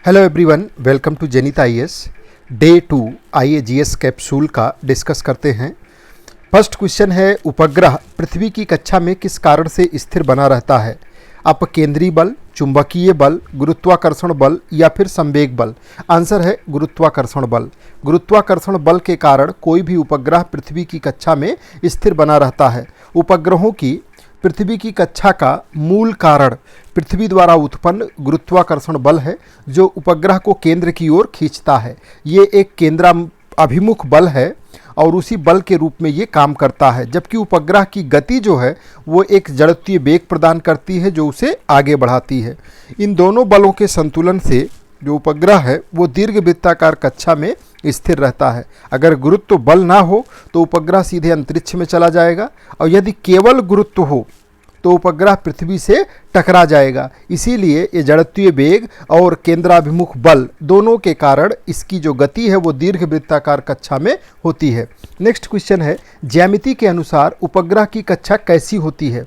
Hello everyone, welcome to जेनित IAS. Day 2 IAGS capsule का discuss करते हैं। फर्स्ट क्वेश्चन है, उपग्रह पृथ्वी की कक्षा में किस कारण से स्थिर बना रहता है? अपकेंद्री बल, चुंबकीय बल, गुरुत्वाकर्षण बल या फिर संवेग बल? आंसर है गुरुत्वाकर्षण बल। गुरुत्वाकर्षण बल के कारण कोई भी उपग्रह पृथ्वी की कक्षा में स्थिर बना रहता है। उपग्रहों की पृथ्वी की कक्षा का मूल कारण पृथ्वी द्वारा उत्पन्न गुरुत्वाकर्षण बल है, जो उपग्रह को केंद्र की ओर खींचता है। ये एक केंद्राभिमुख बल है और उसी बल के रूप में ये काम करता है, जबकि उपग्रह की गति जो है वो एक जड़त्वीय वेग प्रदान करती है जो उसे आगे बढ़ाती है। इन दोनों बलों के संतुलन से जो उपग्रह है वो दीर्घवृत्ताकार कक्षा में स्थिर रहता है। अगर गुरुत्व बल ना हो तो उपग्रह सीधे अंतरिक्ष में चला जाएगा, और यदि केवल गुरुत्व हो तो उपग्रह पृथ्वी से टकरा जाएगा। इसीलिए ये जड़त्वीय वेग और केंद्राभिमुख बल दोनों के कारण इसकी जो गति है वो दीर्घवृत्ताकार कक्षा में होती है। नेक्स्ट क्वेश्चन है, ज्यामिति के अनुसार उपग्रह की कक्षा कैसी होती है?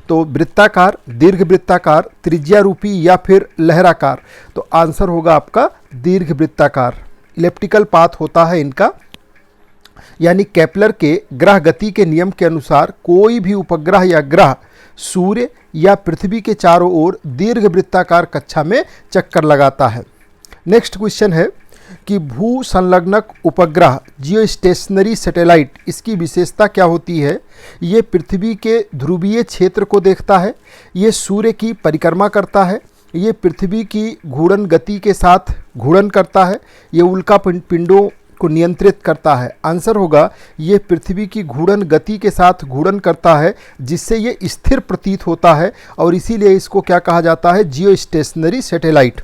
तो वृत्ताकार, दीर्घवृत्ताकार, त्रिज्यारूपी या फिर लहराकार? तो आंसर होगा आपका दीर्घवृत्ताकार। इलिप्टिकल पाथ होता है इनका, यानी केपलर के ग्रह गति के नियम के अनुसार कोई भी उपग्रह या ग्रह सूर्य या पृथ्वी के चारों ओर दीर्घवृत्ताकार कक्षा में चक्कर लगाता है। नेक्स्ट क्वेश्चन है कि भू संलग्नक उपग्रह जियोस्टेशनरी सैटेलाइट, इसकी विशेषता क्या होती है? ये पृथ्वी के ध्रुवीय क्षेत्र को देखता है, ये सूर्य की परिक्रमा करता है, ये पृथ्वी की घूर्णन गति के साथ घूर्णन करता है, ये उल्का पिंडों को नियंत्रित करता है। आंसर होगा ये पृथ्वी की घूर्णन गति के साथ घूर्णन करता है, जिससे ये स्थिर प्रतीत होता है, और इसीलिए इसको क्या कहा जाता है? Geostationary satellite.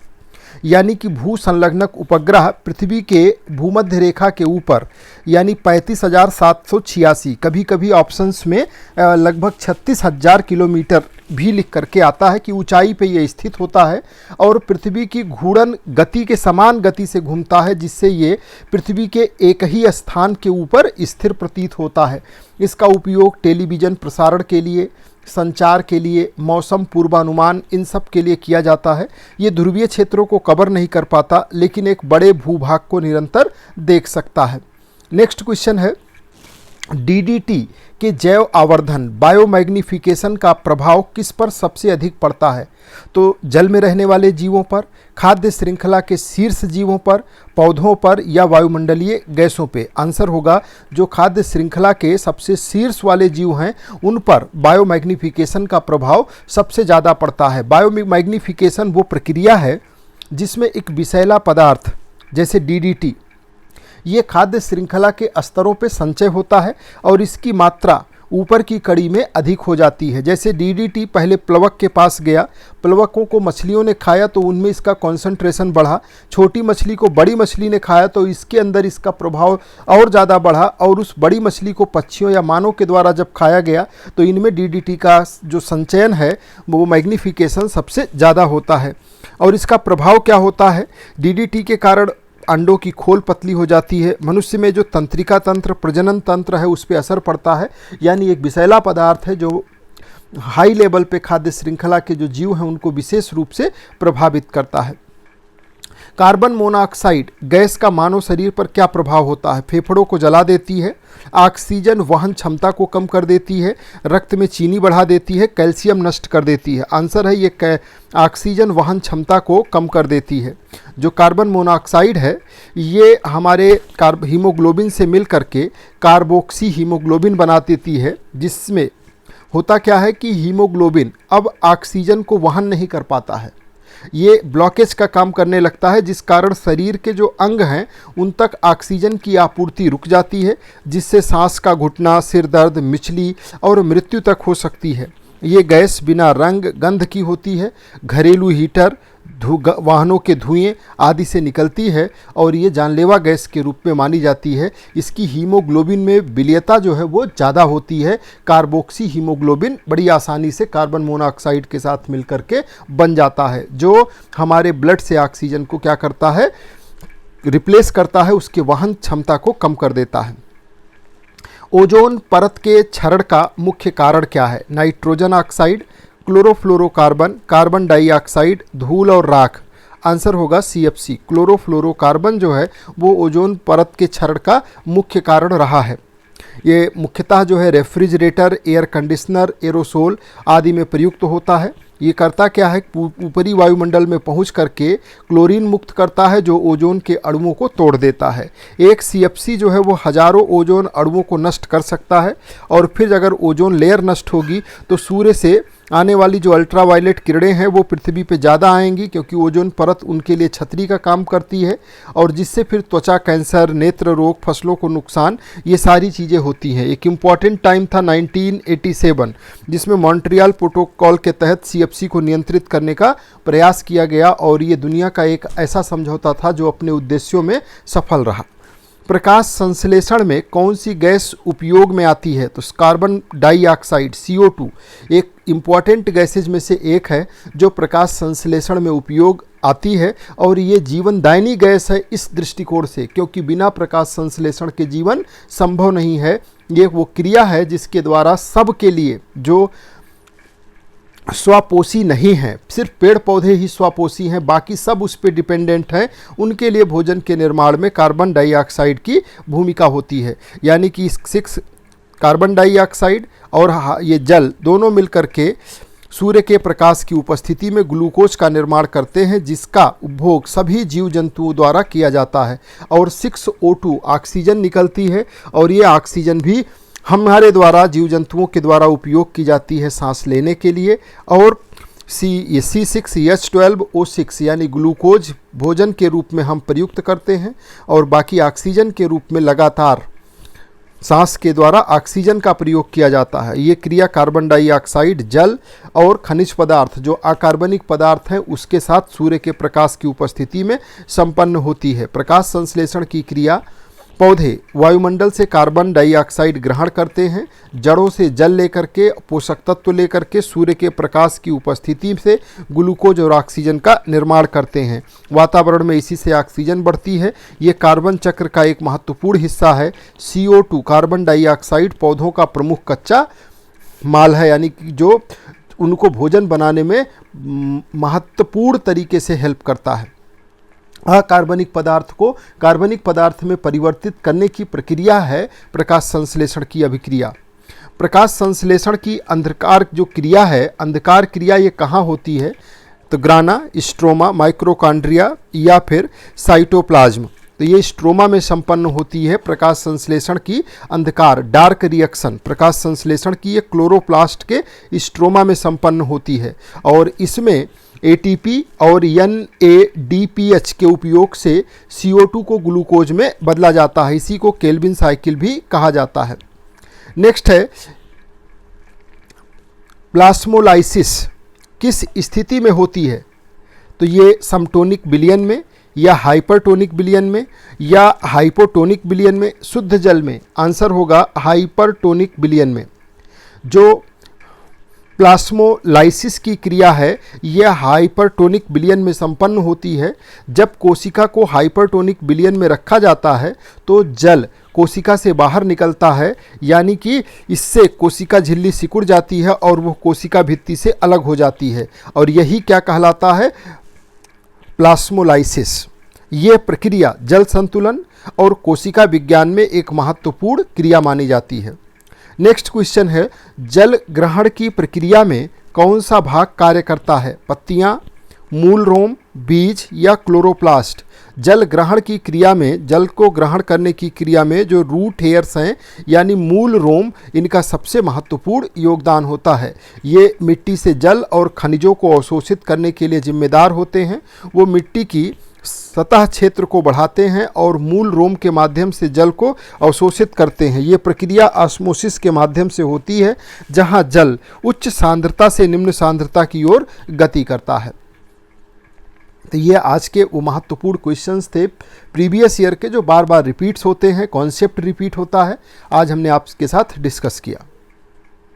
यानी कि भू संलग्नक उपग्रह पृथ्वी के भूमध्य रेखा के ऊपर, यानी 35,786, कभी कभी ऑप्शंस में लगभग 36,000 किलोमीटर भी लिख करके आता है कि ऊंचाई पे ये स्थित होता है, और पृथ्वी की घूर्णन गति के समान गति से घूमता है, जिससे ये पृथ्वी के एक ही स्थान के ऊपर स्थिर प्रतीत होता है। इसका उपयोग टेलीविज़न प्रसारण के लिए, संचार के लिए, मौसम पूर्वानुमान, इन सब के लिए किया जाता है। ये ध्रुवीय क्षेत्रों को कवर नहीं कर पाता, लेकिन एक बड़े भूभाग को निरंतर देख सकता है। नेक्स्ट क्वेश्चन है, डीडीटी के जैव आवर्धन बायोमैग्निफिकेशन का प्रभाव किस पर सबसे अधिक पड़ता है? तो जल में रहने वाले जीवों पर, खाद्य श्रृंखला के शीर्ष जीवों पर, पौधों पर या वायुमंडलीय गैसों पे? आंसर होगा जो खाद्य श्रृंखला के सबसे शीर्ष वाले जीव हैं उन पर बायोमैग्निफिकेशन का प्रभाव सबसे ज़्यादा पड़ता है। बायोमैग्निफिकेशन वो प्रक्रिया है जिसमें एक विषैला पदार्थ जैसे डीडीटी, ये खाद्य श्रृंखला के स्तरों पे संचय होता है और इसकी मात्रा ऊपर की कड़ी में अधिक हो जाती है। जैसे डीडीटी पहले प्लवक के पास गया, प्लवकों को मछलियों ने खाया तो उनमें इसका कॉन्सेंट्रेशन बढ़ा, छोटी मछली को बड़ी मछली ने खाया तो इसके अंदर इसका प्रभाव और ज़्यादा बढ़ा, और उस बड़ी मछली को पक्षियों या मानव के द्वारा जब खाया गया तो इनमें डीडीटी का जो संचयन है वो मैग्नीफिकेशन सबसे ज़्यादा होता है। और इसका प्रभाव क्या होता है? डीडीटी के कारण अंडों की खोल पतली हो जाती है, मनुष्य में जो तंत्रिका तंत्र, प्रजनन तंत्र है उस पर असर पड़ता है। यानी एक विषैला पदार्थ है जो हाई लेवल पे खाद्य श्रृंखला के जो जीव हैं उनको विशेष रूप से प्रभावित करता है। कार्बन मोनोऑक्साइड गैस का मानव शरीर पर क्या प्रभाव होता है? फेफड़ों को जला देती है, ऑक्सीजन वहन क्षमता को कम कर देती है, रक्त में चीनी बढ़ा देती है, कैल्शियम नष्ट कर देती है। आंसर है ये ऑक्सीजन वहन क्षमता को कम कर देती है। जो कार्बन मोनोऑक्साइड है ये हमारे हीमोग्लोबिन से मिल करके कार्बोक्सी हीमोग्लोबिन बना देती है, जिसमें होता क्या है कि हीमोग्लोबिन अब ऑक्सीजन को वहन नहीं कर पाता है, ये ब्लॉकेज का काम करने लगता है, जिस कारण शरीर के जो अंग हैं उन तक ऑक्सीजन की आपूर्ति रुक जाती है, जिससे सांस का घुटना, सिर दर्द, मिचली और मृत्यु तक हो सकती है। ये गैस बिना रंग गंध की होती है, घरेलू हीटर, वाहनों के धुएं आदि से निकलती है, और ये जानलेवा गैस के रूप में मानी जाती है। इसकी हीमोग्लोबिन में विलयता जो है वो ज़्यादा होती है। कार्बोक्सी हीमोग्लोबिन बड़ी आसानी से कार्बन मोनोऑक्साइड के साथ मिलकर के बन जाता है, जो हमारे ब्लड से ऑक्सीजन को क्या करता है? रिप्लेस करता है, उसके वहन क्षमता को कम कर देता है। ओजोन परत के क्षरण का मुख्य कारण क्या है? Nitrogen oxide, chlorofluorocarbon, carbon dioxide, धूल और राख? आंसर होगा CFC। क्लोरोफ्लोरोकार्बन जो है वो ओजोन परत के क्षरण का मुख्य कारण रहा है। ये मुख्यतः जो है रेफ्रिजरेटर, एयर कंडीशनर, एरोसोल आदि में प्रयुक्त होता है। ये करता क्या है, ऊपरी वायुमंडल में पहुंच करके क्लोरीन मुक्त करता है जो ओजोन के अणुओं को तोड़ देता है। एक CFC जो है वो हजारों ओजोन अणुओं को नष्ट कर सकता है, और फिर अगर ओजोन लेयर नष्ट होगी तो सूर्य से आने वाली जो अल्ट्रावायलेट किरणें हैं वो पृथ्वी पे ज़्यादा आएंगी, क्योंकि ओजोन परत उनके लिए छतरी का काम करती है, और जिससे फिर त्वचा कैंसर, नेत्र रोग, फसलों को नुकसान, ये सारी चीज़ें होती हैं। एक इम्पॉर्टेंट टाइम था 1987, जिसमें मॉन्ट्रियल प्रोटोकॉल के तहत CFC को नियंत्रित करने का प्रयास किया गया, और ये दुनिया का एक ऐसा समझौता था जो अपने उद्देश्यों में सफल रहा। प्रकाश संश्लेषण में कौन सी गैस उपयोग में आती है, तो कार्बन डाइऑक्साइड CO2 एक इम्पॉर्टेंट गैसेज में से एक है जो प्रकाश संश्लेषण में उपयोग आती है, और ये जीवनदायिनी गैस है इस दृष्टिकोण से, क्योंकि बिना प्रकाश संश्लेषण के जीवन संभव नहीं है। ये वो क्रिया है जिसके द्वारा सबके लिए जो स्वापोषी नहीं है, सिर्फ पेड़ पौधे ही स्वापोषी हैं, बाकी सब उस पर डिपेंडेंट हैं, उनके लिए भोजन के निर्माण में कार्बन डाइऑक्साइड की भूमिका होती है। यानी कि 6 कार्बन डाइऑक्साइड और ये जल दोनों मिलकर के सूर्य के प्रकाश की उपस्थिति में ग्लूकोज का निर्माण करते हैं, जिसका उपभोग सभी जीव जंतुओं द्वारा किया जाता है। और 6O2 ऑक्सीजन निकलती है, और ये ऑक्सीजन भी हमारे द्वारा, जीव जंतुओं के द्वारा उपयोग की जाती है सांस लेने के लिए। और C6H12O6 यानी ग्लूकोज भोजन के रूप में हम प्रयुक्त करते हैं, और बाकी ऑक्सीजन के रूप में लगातार सांस के द्वारा ऑक्सीजन का प्रयोग किया जाता है। ये क्रिया कार्बन डाइऑक्साइड, जल और खनिज पदार्थ जो अकार्बनिक पदार्थ हैं उसके साथ सूर्य के प्रकाश की उपस्थिति में संपन्न होती है। प्रकाश संश्लेषण की क्रिया, पौधे वायुमंडल से कार्बन डाइऑक्साइड ग्रहण करते हैं, जड़ों से जल लेकर के, पोषक तत्व लेकर के सूर्य के प्रकाश की उपस्थिति से ग्लूकोज और ऑक्सीजन का निर्माण करते हैं। वातावरण में इसी से ऑक्सीजन बढ़ती है। ये कार्बन चक्र का एक महत्वपूर्ण हिस्सा है। CO2 कार्बन डाइऑक्साइड पौधों का प्रमुख कच्चा माल है, यानी कि जो उनको भोजन बनाने में महत्वपूर्ण तरीके से हेल्प करता है। अकार्बनिक पदार्थ को कार्बनिक पदार्थ में परिवर्तित करने की प्रक्रिया है प्रकाश संश्लेषण की अभिक्रिया। प्रकाश संश्लेषण की अंधकार जो क्रिया है, अंधकार क्रिया, ये कहाँ होती है, तो ग्राना, स्ट्रोमा, माइक्रोकॉन्ड्रिया या फिर साइटोप्लाज्म। तो ये स्ट्रोमा में संपन्न होती है प्रकाश संश्लेषण की अंधकार डार्क रिएक्शन। प्रकाश संश्लेषण की ये क्लोरोप्लास्ट के स्ट्रोमा में संपन्न होती है, और इसमें ATP और NADPH के उपयोग से CO2 को ग्लूकोज में बदला जाता है। इसी को केल्विन साइकिल भी कहा जाता है। नेक्स्ट है प्लास्मोलाइसिस किस स्थिति में होती है, तो ये समटोनिक विलयन में या हाइपरटोनिक विलयन में या हाइपोटोनिक विलयन में, शुद्ध जल में। आंसर होगा हाइपरटोनिक विलयन में। जो प्लास्मोलाइसिस की क्रिया है यह हाइपरटोनिक विलयन में संपन्न होती है। जब कोशिका को हाइपरटोनिक विलयन में रखा जाता है तो जल कोशिका से बाहर निकलता है, यानी कि इससे कोशिका झिल्ली सिकुड़ जाती है और वो कोशिका भित्ति से अलग हो जाती है, और यही क्या कहलाता है, प्लास्मोलाइसिस। ये प्रक्रिया जल संतुलन और कोशिका विज्ञान में एक महत्वपूर्ण क्रिया मानी जाती है। नेक्स्ट क्वेश्चन है, जल ग्रहण की प्रक्रिया में कौन सा भाग कार्य करता है, पत्तियां, मूल रोम, बीज या क्लोरोप्लास्ट। जल ग्रहण की क्रिया में, जल को ग्रहण करने की क्रिया में जो रूट हेयर्स हैं यानी मूल रोम, इनका सबसे महत्वपूर्ण योगदान होता है। ये मिट्टी से जल और खनिजों को अवशोषित करने के लिए जिम्मेदार होते हैं। वो मिट्टी की सतह क्षेत्र को बढ़ाते हैं और मूल रोम के माध्यम से जल को अवशोषित करते हैं। ये प्रक्रिया ऑस्मोसिस के माध्यम से होती है, जहां जल उच्च सांद्रता से निम्न सांद्रता की ओर गति करता है। तो ये आज के वो महत्वपूर्ण क्वेश्चंस थे प्रीवियस ईयर के, जो बार बार रिपीट्स होते हैं, कॉन्सेप्ट रिपीट होता है, आज हमने आपके साथ डिस्कस किया।